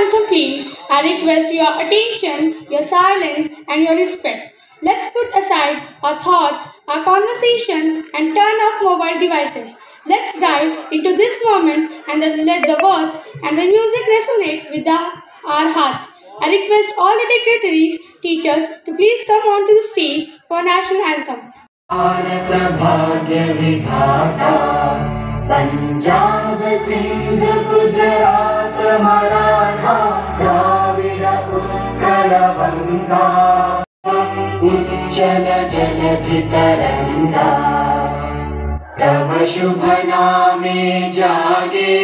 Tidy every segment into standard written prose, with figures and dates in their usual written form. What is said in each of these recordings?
anthem, please, I request your attention, your silence, and your respect. Let's put aside our thoughts, our conversation, and turn off mobile devices. Let's dive into this moment and let the words and the music resonate with our hearts. I request all the dignitaries, teachers to please come onto the stage for national anthem. Bharat भाग्य विधाता पंजाब सिंध गुजरात मराठा द्राविड उत्कल गंगा उच्चल जलधि तरंगा तव शुभ नामे जागे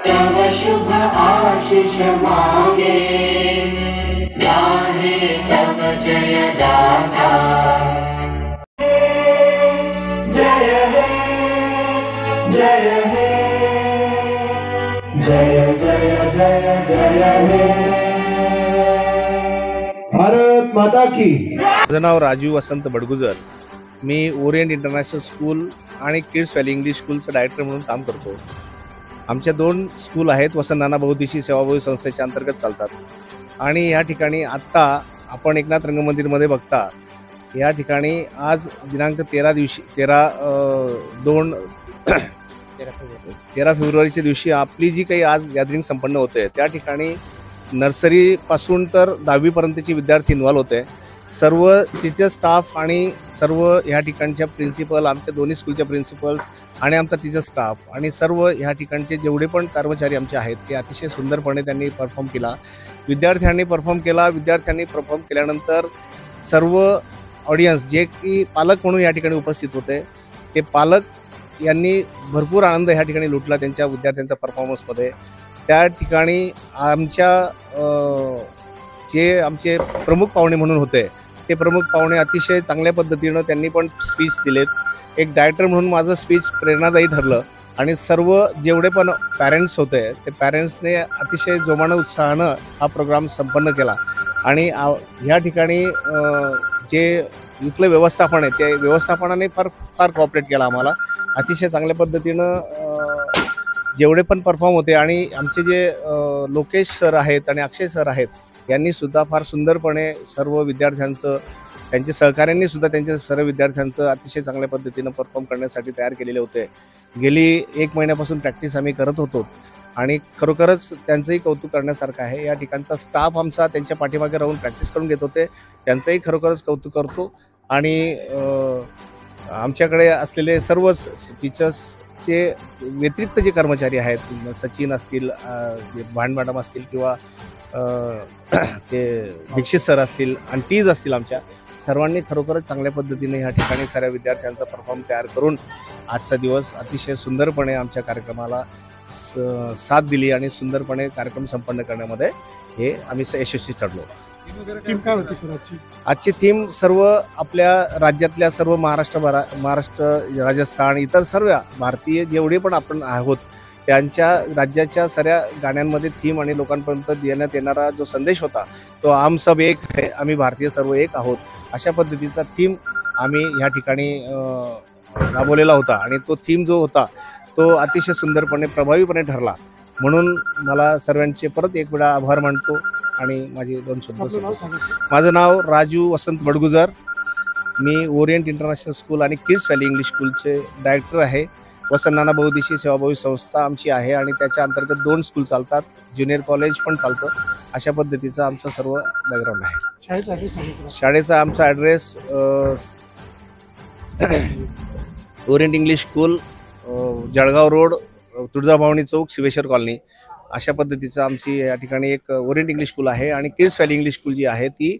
तव शुभ आशीष मांगे गाहे तव जय गाथा जय हे जय हे जय जय जय जय हे भारत माता की। माझं नाव राजू वसंत बडगुजर। मी ओरिएंट इंटरनॅशनल स्कूल आणि किड्स व्हॅली इंग्लिश स्कूलचा डायरेक्टर म्हणून काम करतो। आमच्या 2 स्कूल आहेत, वसंत नाना बहुउद्देशीय सेवाभावी संस्थेच्या अंतर्गत चालतात आणि या ठिकाणी आत्ता आपण एकनाथ रंगमंदिरमध्ये बघता या ठिकाणी आज दिनांक 13 फेब्रुवारीच्या दिवशी आपली जी काही आज गॅदरिंग संपन्न होते त्या ठिकाणी नर्सरी पासून तर 10वी पर्यंतचे विद्यार्थी इन्व्हॉल्व होते। सर्व टीचर स्टाफ आणि सर्व ह्या ठिकाणच्या प्रिन्सिपल, आमच्या दोन्ही स्कूलच्या प्रिन्सिपल्स आणि आमचा टीचर स्टाफ आणि सर्व ह्या ठिकाणचे जेवढे पण कर्मचारी आमचे आहेत ते अतिशय सुंदरपणे त्यांनी परफॉर्म केला। विद्यार्थ्यांनी परफॉर्म केल्यानंतर सर्व ऑडियन्स जे की पालक म्हणून या ठिकाणी उपस्थित होते ते पालक यांनी भरपूर आनंद ह्या ठिकाणी लुटला त्यांच्या विद्यार्थ्यांच्या परफॉर्मन्समध्ये। त्या ठिकाणी जे आमचे प्रमुख पाहुणे म्हणून होते ते प्रमुख पाहुणे अतिशय चांगल्या पद्धतीनं त्यांनी पण स्पीच दिलेत। एक डायरेक्टर म्हणून माझं स्पीच प्रेरणादायी ठरलं आणि सर्व जेवढे पण पॅरेंट्स होते ते पॅरेंट्सने अतिशय जोमानं उत्साहानं हा प्रोग्राम संपन्न केला आणि ह्या ठिकाणी जे इथलं व्यवस्थापन आहे ते व्यवस्थापनाने फार कॉपरेट केला आम्हाला। अतिशय चांगल्या पद्धतीनं जेवढे पण परफॉर्म होते आणि आमचे जे लोकेश सर आहेत आणि अक्षय सर आहेत यांनी सुद्धा फार सुंदरपणे सर्व विद्यार्थ्यांचं, त्यांचे सहकाऱ्यांनी सुद्धा त्यांच्या सर्व विद्यार्थ्यांचं अतिशय चांगल्या पद्धतीनं परफॉर्म करण्यासाठी तयार केलेले होते। गेली 1 महिन्यापासून प्रॅक्टिस आम्ही करत होतो आणि खरोखरच त्यांचंही कौतुक करण्यासारखं आहे। या ठिकाणचा स्टाफ आमचा त्यांच्या पाठीमागे राहून प्रॅक्टिस करून घेत होते, त्यांचंही खरोखरच कौतुक करतो आणि आमच्याकडे असलेले सर्व टीचर्सचे व्यतिरिक्त जे कर्मचारी आहेत, सचिन असतील, भांड मॅडम असतील किंवा ते दीक्षित सर असतील, आंटीज असतील, आमच्या सर्वांनी खरोखरच चांगल्या पद्धतीने ह्या ठिकाणी साऱ्या विद्यार्थ्यांचा परफॉर्म तयार करून आजचा दिवस अतिशय सुंदरपणे आमच्या कार्यक्रमाला साथ दिली आणि सुंदरपणे कार्यक्रम संपन्न करण्यामध्ये हे आम्ही यशस्वी ठरलो। थीम काय होती सर आजची? आजची थीम सर्व आपल्या राज्यातल्या सर्व महाराष्ट्र, राजस्थान, इतर सर्व भारतीय जेवढे पण आपण आहोत त्यांच्या राज्याच्या साऱ्या गाण्यांमध्ये थीम आणि लोकांपर्यंत देण्यात येणारा जो संदेश होता तो हम सब एक है, आम्ही भारतीय सर्व एक आहोत, अशा पद्धतीचा थीम आम्ही ह्या ठिकाणी राबवलेला होता आणि तो थीम जो होता तो अतिशय सुंदरपणे प्रभावीपणे ठरला। म्हणून मला सर्वांचे परत एक वेळा आभार मानतो आणि माझे 2 शब्द। माझं नाव राजू वसंत बडगुजर। मी ओरिएंट इंटरनॅशनल स्कूल आणि किड्स व्हॅली इंग्लिश स्कूलचे डायरेक्टर आहे। वसंत नाना बहुउद्देशीय सेवाभावी संस्था आमची आहे आणि त्याच्या अंतर्गत 2 स्कूल चालतात, ज्युनियर कॉलेज पण चालतं। अशा पद्धतीचा आमचा सर्व बॅकग्राऊंड आहे। शाळेचा आमचा address Orient English school, Jalgaon road, Tuljabhavani Chowk, Shiveshwar colony, अशा पद्धतीचं आमची या ठिकाणी एक ओरिएंट इंग्लिश स्कूल आहे। आणि किड्स व्हॅली इंग्लिश स्कूल जी आहे ती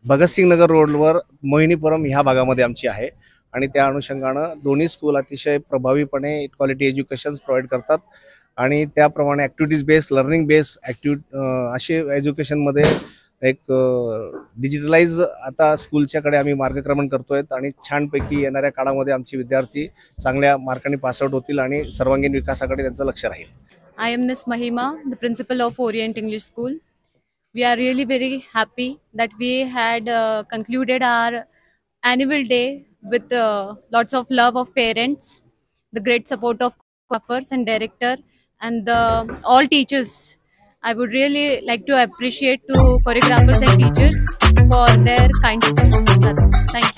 भगतसिंग नगर रोडवर मोहिनीपुरम ह्या भागामध्ये आमची आहे आणि त्या अनुषंगानं दोन्ही स्कूल अतिशय प्रभावीपणे क्वालिटी एज्युकेशन प्रोव्हाइड करतात आणि त्याप्रमाणे ॲक्टिव्हिटीज बेस, लर्निंग बेस असे एज्युकेशनमध्ये एक डिजिटलाइज आता स्कूलच्याकडे आम्ही मार्गक्रमण करतोय आणि छानपैकी येणाऱ्या काळामध्ये आमचे विद्यार्थी चांगल्या मार्कांनी पासआउट होतील आणि सर्वांगीण विकासाकडे त्यांचं लक्ष राहील। I am Miss Mahima, the principal of Orient English School. We are really very happy that we had concluded our annual day with lots of love of parents, the great support of coiffeurs and director, and all teachers. I would really like to appreciate to choreographers and teachers for their kind support. That's it. Thank you.